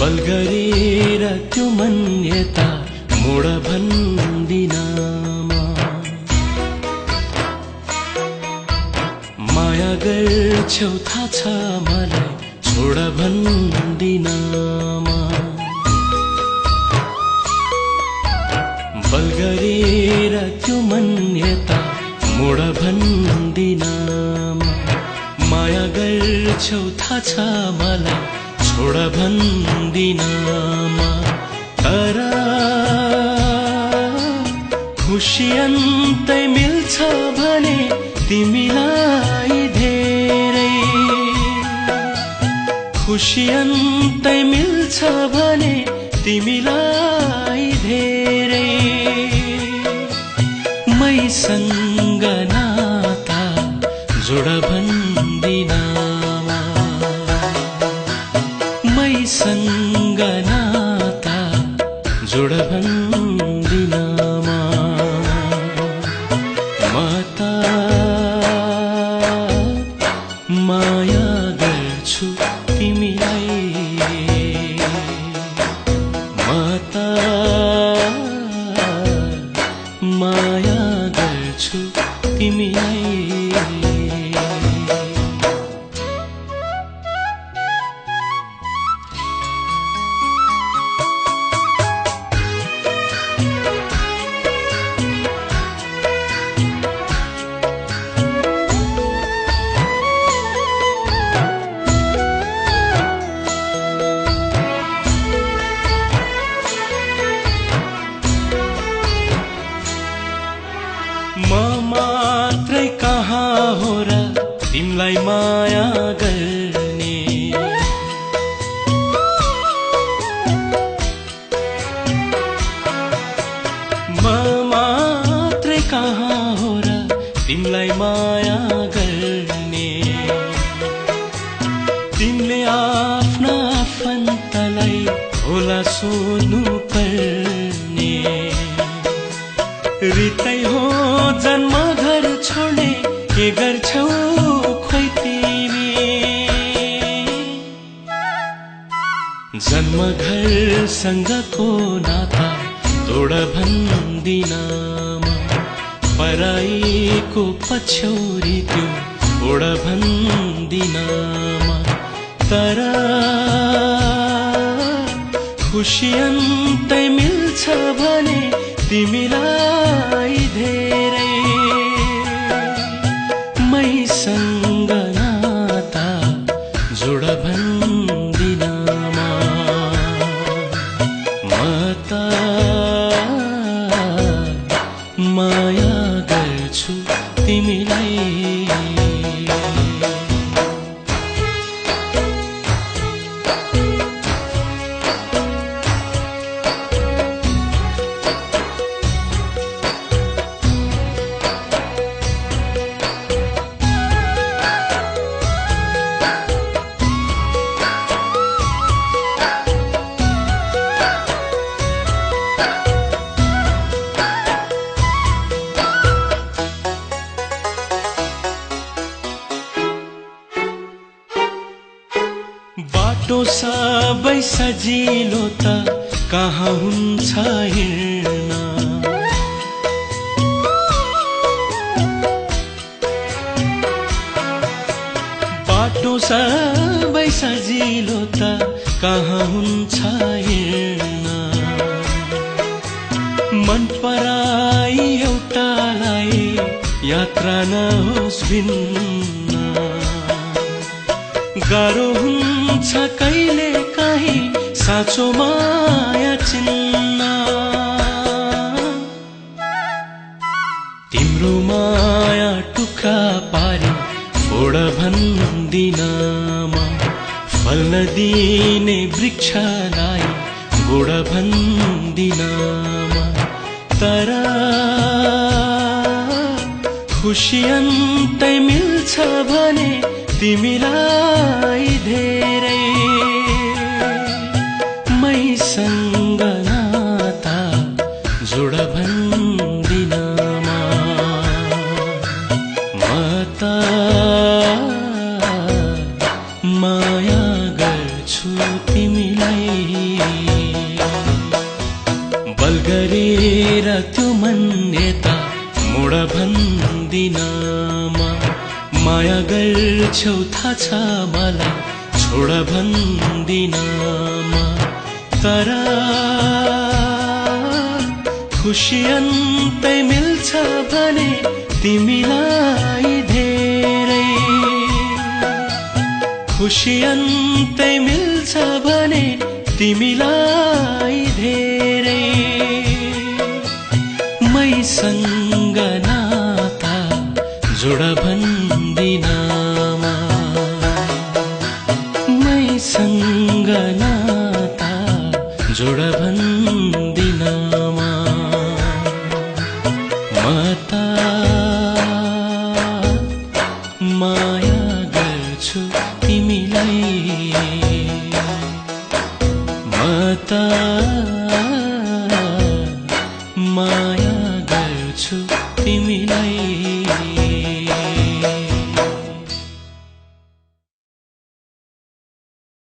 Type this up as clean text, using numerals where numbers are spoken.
बल गरेर त्यो मान्यता मोड भन्दिनमा माया गर्छौ थाहा छ मलाई छोड भन्दिनमा बल गरेर त्यो मान्यता मोड भन्दिनमा माया गर्छौ थाहा छ मलाई छोड भन्दिनमा तर खुसी अन्तै मिल्छ भने तिमीलाई धेरै खुसी अन्तै मिल्छ भने तिमीलाई धेरै मैसँग नाता जोड भन्दिनमा मैसँग नाता जोड भन्दिनमा म त माया गर्छु तिमीलाई म त माया गर्छु तिमीलाई म मात्रै कहाँ हो र तिमीलाई माया गर्ने म मात्रै कहाँ हो र तिमीलाई माया गर्ने तिमीले आफ्ना आफन्तलाई होला सोध्नु पर्ने रितै हो जन्म घर छोड्ने के गर्छौ खोइ तिमी जन्म घरसँगको नाता तोड भन्दिनमा पराईको पछ्यौरी त्यो ओड भन्दिनमा तर खुसी अन्तै मिल्छ भने तिमीलाई धेरै मैसँग नाता जोड भन्दिनमा म त माया गर्छु तिमीलाई बाटो सबै सजिलो त कहाँ हुन्छ हिँड्न बाटो सबै सजिलो त कहाँ हुन्छ हिँड्न मन पराई एउटालाई यात्रा नहोस् भिन्न गाह्रो हुन्छ कहिले काहीँ साँचो माया चिन्न तिम्रो माया टुक्रा पारी फोड भन्दिनमा फल्न दिने वृक्षलाई गोड भन्दिनमा तर खुसी अन्तै मिल्छ भने तिमीलाई धेरै मैसँग नाता जोड भन्दिनमा म त माया गर्छु तिमीलाई मोड भन्दिनमा माया गर्छौ थाहा छ मलाई छोड भन्दिनमा तर खुसी अन्तै मिल्छ भने तिमीलाई धेरै खुसी अन्तै मिल्छ भने तिमीलाई धेरै मैसँग नाता जोड भन्दिनमा मैसँग नाता जोड भन्दिनमा मता माया